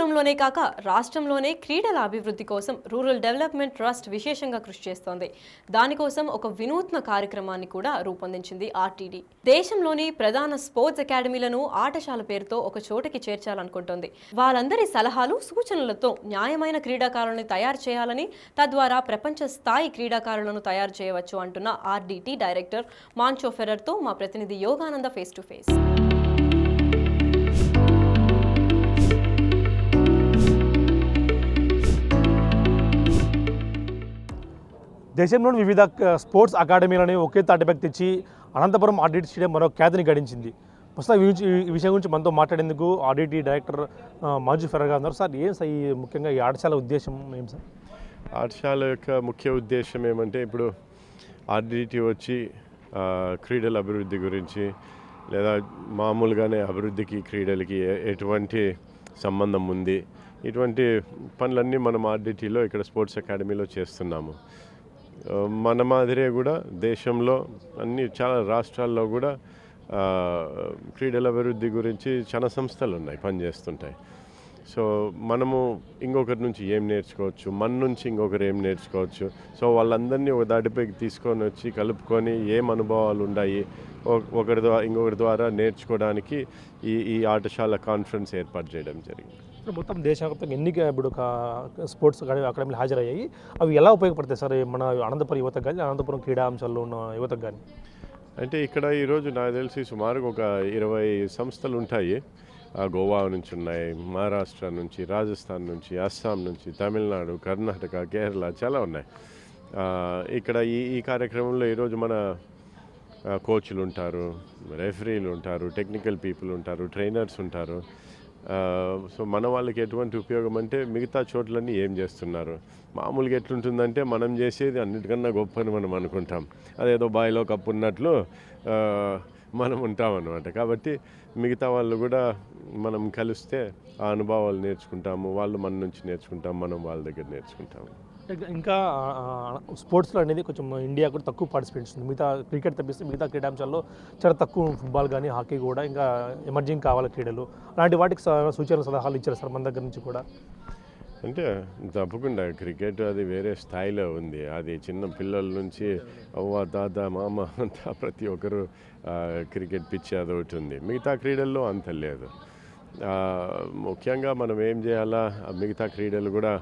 అనంతపురంలోనే కాక రాష్ట్రంలోనే క్రీడల అభివృద్ధి కోసం రూరల్ డెవలప్మెంట్ ట్రస్ట్ విశేషంగా కృషి చేస్తోంది. దానికోసం ఒక వినూత్న కార్యక్రమాన్ని కూడా రూపొందించింది ఆర్టీడీ. దేశంలోని ప్రధాన స్పోర్ట్స్ అకాడమీలను ఆటశాల పేరుతో ఒక చోటికి చేర్చాలనుకుంటోంది. వాళ్ళందరి సలహాలు సూచనలతో న్యాయమైన క్రీడాకారులను తయారు చేయాలని, తద్వారా ప్రపంచ స్థాయి క్రీడాకారులను తయారు చేయవచ్చు అంటున్న ఆర్డీటీ డైరెక్టర్ మాంచో ఫెర్రర్తో మా ప్రతినిధి యోగానంద ఫేస్ టు ఫేస్. దేశంలోని వివిధ స్పోర్ట్స్ అకాడమీలని ఒకే తాటిపైకి తెచ్చి అనంతపురం ఆర్డీటీ స్టేడియం మరో ఖ్యాతిని గడించింది. ప్రస్తుతం ఈ విషయం గురించి మనతో మాట్లాడేందుకు ఆర్డీటీ డైరెక్టర్ మాంచో ఫెర్రర్ గారు ఉన్నారు. సార్, ఏం సార్ ఈ ముఖ్యంగా ఈ ఆటశాల ఉద్దేశం ఏం సార్? ఆటశాల యొక్క ముఖ్య ఉద్దేశం ఏమంటే, ఇప్పుడు ఆర్డీటీ వచ్చి క్రీడల అభివృద్ధి గురించి లేదా మామూలుగానే అభివృద్ధికి క్రీడలకి ఎటువంటి సంబంధం ఉంది, ఇటువంటి పనులన్నీ మనం ఆర్డీటీలో ఇక్కడ స్పోర్ట్స్ అకాడమీలో చేస్తున్నాము. మన మాదిరే కూడా దేశంలో చాలా రాష్ట్రాల్లో కూడా క్రీడల అభివృద్ధి గురించి చాలా సంస్థలు ఉన్నాయి, పనిచేస్తుంటాయి. సో మనము ఇంకొకరి నుంచి ఏం నేర్చుకోవచ్చు, మన నుంచి ఇంకొకరు ఏం నేర్చుకోవచ్చు. సో వాళ్ళందరినీ ఒక దాటిపైకి తీసుకొని వచ్చి కలుపుకొని ఏం అనుభవాలు ఉన్నాయి ఇంకొకరి ద్వారా నేర్చుకోవడానికి ఈ ఆటశాల కాన్ఫరెన్స్ ఏర్పాటు చేయడం జరిగింది. మొత్తం దేశవ్యాప్తంగా ఎన్ని ఇప్పుడు స్పోర్ట్స్ అకాడమీలు హాజరయ్యాయి, అవి ఎలా ఉపయోగపడతాయి సార్ మన అనంతపురం యువతకు కానీ, అనంతపురం క్రీడా అంశాల్లో ఉన్న యువతకు కానీ? అంటే ఇక్కడ ఈరోజు నాకు తెలిసి సుమారుగా ఒక 20 సంస్థలు ఉంటాయి. గోవా నుంచి ఉన్నాయి, మహారాష్ట్ర నుంచి, రాజస్థాన్ నుంచి, అస్సాం నుంచి, తమిళనాడు, కర్ణాటక, కేరళ చాలా ఉన్నాయి. ఇక్కడ ఈ కార్యక్రమంలో ఈరోజు మన కోచ్లు ఉంటారు, రెఫరీలు ఉంటారు, టెక్నికల్ పీపుల్ ఉంటారు, ట్రైనర్స్ ఉంటారు. సో మన వాళ్ళకి ఎటువంటి ఉపయోగం అంటే, మిగతా చోట్లన్నీ ఏం చేస్తున్నారు, మామూలుగా ఎట్లుంటుందంటే మనం చేసేది అన్నిటికన్నా గొప్ప అని మనం అనుకుంటాం. అదేదో బాయిలో కప్పు ఉన్నట్లు మనం ఉంటాం అన్నమాట. కాబట్టి మిగతా వాళ్ళు కూడా మనం కలిస్తే ఆ అనుభవాలు నేర్చుకుంటాము, వాళ్ళు మన నుంచి నేర్చుకుంటాం, మనం వాళ్ళ దగ్గర నేర్చుకుంటాము. ఇంకా స్పోర్ట్స్లో అనేది కొంచెం ఇండియా కూడా తక్కువ పార్టిసిపేట్స్ ఉంది. మిగతా క్రికెట్ తప్పిస్తే మిగతా క్రీడాంశాల్లో చాలా తక్కువ, ఫుట్బాల్ కానీ, హాకీ కూడా ఇంకా ఎమర్జింగ్ కావాలి క్రీడలు. అలాంటి వాటికి సూచనలు సలహాలు ఇచ్చారు సార్ మన దగ్గర నుంచి కూడా? అంటే తప్పకుండా క్రికెట్ అది వేరే స్థాయిలో ఉంది. అది చిన్న పిల్లల నుంచి అవ్వ తాత మామ అంతా ప్రతి ఒక్కరు క్రికెట్ పిచ్చి అది ఒకటి ఉంది. మిగతా క్రీడల్లో అంత లేదు. ముఖ్యంగా మనం ఏం చేయాలా, మిగతా క్రీడలు కూడా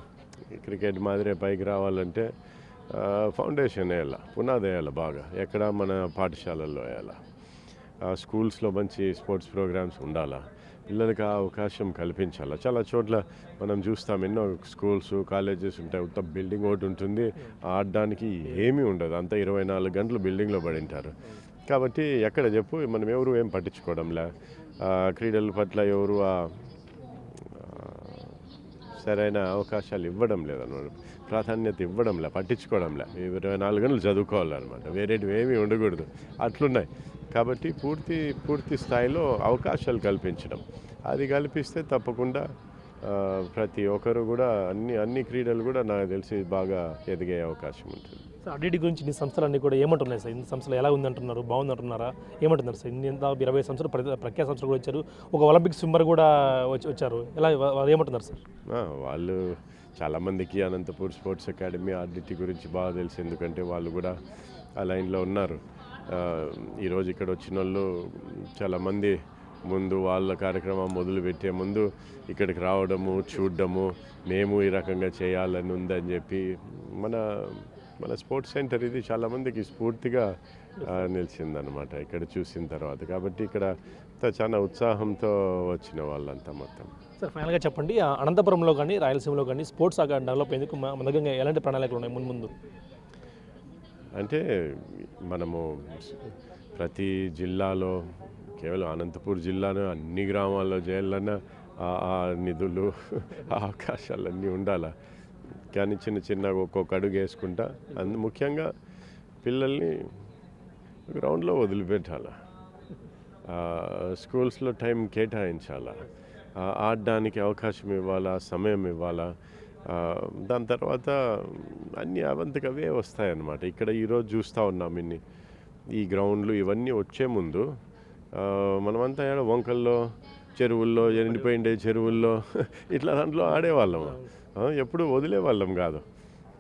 క్రికెట్ మాదిరే పైకి రావాలంటే ఫౌండేషన్ వేయాలి, పునాది వేయాలి బాగా. ఎక్కడ మన పాఠశాలల్లో వేయాలి, స్కూల్స్లో మంచి స్పోర్ట్స్ ప్రోగ్రామ్స్ ఉండాలా, పిల్లలకి ఆ అవకాశం కల్పించాలి. చాలా చోట్ల మనం చూస్తాం, ఎన్నో స్కూల్స్ కాలేజెస్ ఉంటాయి, ఉత్త బిల్డింగ్ ఒకటి ఉంటుంది, ఆడడానికి ఏమీ ఉండదు, అంతా 24 గంటలు బిల్డింగ్లో పడింటారు. కాబట్టి ఎక్కడ చెప్పు, మనం ఎవరు ఏం పట్టించుకోవడంలే, క్రీడల పట్ల ఎవరు సరైన అవకాశాలు ఇవ్వడం లేదన్నమాట, ప్రాధాన్యత ఇవ్వడంలే, పట్టించుకోవడంలే. 24 గంటలు చదువుకోవాలన్నమాట, వేరేటివి ఏమీ ఉండకూడదు, అట్లున్నాయి. కాబట్టి పూర్తి స్థాయిలో అవకాశాలు కల్పించడం, అది కల్పిస్తే తప్పకుండా ప్రతి ఒక్కరు కూడా అన్ని క్రీడలు కూడా నాకు తెలిసి బాగా ఎదిగే అవకాశం ఉంటుంది. సార్, ఆర్డీటీ గురించి ఇన్ని సంస్థలన్నీ కూడా ఏమంటున్నాయి సార్? ఇన్ని సంస్థలు ఎలా ఉందంటున్నారు, బాగుందంటున్నారా, ఏమంటున్నారు సార్? ఇన్ని 20 సంవత్సరాలు ప్రఖ్యాత సంస్థలు కూడా వచ్చారు, ఒక ఒలింపిక్ స్విమ్మర్ కూడా వచ్చారు, ఎలా ఏమంటున్నారు సార్? వాళ్ళు చాలామందికి అనంతపూర్ స్పోర్ట్స్ అకాడమీ ఆర్డీటీ గురించి బాగా తెలుసు, ఎందుకంటే వాళ్ళు కూడా ఆ లైన్లో ఉన్నారు. ఈరోజు ఇక్కడ వచ్చిన వాళ్ళు చాలామంది ముందు వాళ్ళ కార్యక్రమం మొదలుపెట్టే ముందు ఇక్కడికి రావడము, చూడడము, మేము ఈ రకంగా చేయాలని ఉందని చెప్పి మన స్పోర్ట్స్ సెంటర్ ఇది చాలామందికి స్ఫూర్తిగా నిలిచిందనమాట ఇక్కడ చూసిన తర్వాత. కాబట్టి ఇక్కడ చాలా ఉత్సాహంతో వచ్చిన వాళ్ళంతా మొత్తం. సార్, ఫైనల్గా చెప్పండి, అనంతపురంలో కానీ రాయలసీమలో కానీ స్పోర్ట్స్ డెవలప్ అయ్యేందుకు మన దగ్గర ఎలాంటి ప్రణాళికలు ఉన్నాయి ముందు? అంటే మనము ప్రతి జిల్లాలో, కేవలం అనంతపూర్ జిల్లాలో అన్ని గ్రామాల్లో చేయాలన్నా ఆ నిధులు, అవకాశాలన్నీ ఉండాలి. కానీ చిన్న ఒక్కొక్క అడుగు వేసుకుంటా, ముఖ్యంగా పిల్లల్ని గ్రౌండ్లో వదిలిపెట్టాలి, స్కూల్స్లో టైం కేటాయించాలా, ఆడడానికి అవకాశం ఇవ్వాలా, సమయం ఇవ్వాలా. దాని తర్వాత అన్నీ అవంతకు అవే వస్తాయన్నమాట. ఇక్కడ ఈరోజు చూస్తూ ఉన్నాం ఈ గ్రౌండ్లు ఇవన్నీ వచ్చే ముందు మనమంతా వంకల్లో చెరువుల్లో, ఎండిపోయిండే చెరువుల్లో ఇట్లా దాంట్లో ఆడేవాళ్ళం. ఎప్పుడు వదిలేవాళ్ళం కాదు.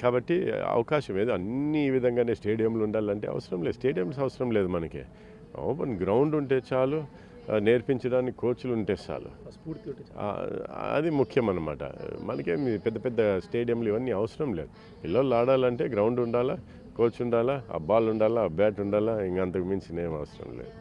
కాబట్టి అవకాశం ఏదో అన్ని ఈ విధంగానే స్టేడియంలు ఉండాలంటే అవసరం లేదు. స్టేడియంస్ అవసరం లేదు మనకి. ఓపెన్ గ్రౌండ్ ఉంటే చాలు, నేర్పించడానికి కోచ్లు ఉంటే చాలు. అది ముఖ్యం అన్నమాట. మనకేమి పెద్ద పెద్ద స్టేడియంలు ఇవన్నీ అవసరం లేదు. పిల్లలు ఆడాలంటే గ్రౌండ్ ఉండాలా, కోచ్ ఉండాలా, ఆ బాల్ ఉండాలా, ఆ బ్యాట్ ఉండాలా, ఇంకంతకు మించిన ఏం అవసరం లేదు.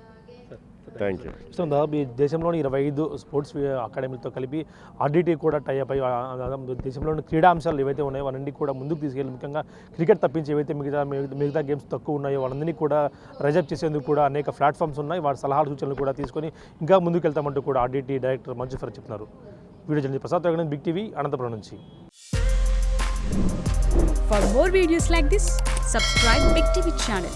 Thank you. దాదాపు ఈ దేశంలోని 25 స్పోర్ట్స్ అకాడమీలతో కలిపి ఆర్డీటీ కూడా టైఅప్ అయ్యి దేశంలోని క్రీడా అంశాలు ఏవైతే ఉన్నాయో వాటిని కూడా ముందుకు తీసుకెళ్ళి, ముఖ్యంగా క్రికెట్ తప్పించి ఏవైతే మిగతా గేమ్స్ తక్కువ ఉన్నాయో వాళ్ళందరినీ కూడా రైజప్ చేసేందుకు కూడా అనేక ప్లాట్ఫామ్స్ ఉన్నాయి. వాటి సలహాలు సూచనలు కూడా తీసుకొని ఇంకా ముందుకు వెళ్తామంటూ కూడా ఆర్డీటీ డైరెక్టర్ మంజు ఫర్ చెప్తున్నారు. Video journalist Prasad Raghunandan, Big TV, Anantapuram నుంచి. For more videos like this, subscribe Big TV channel.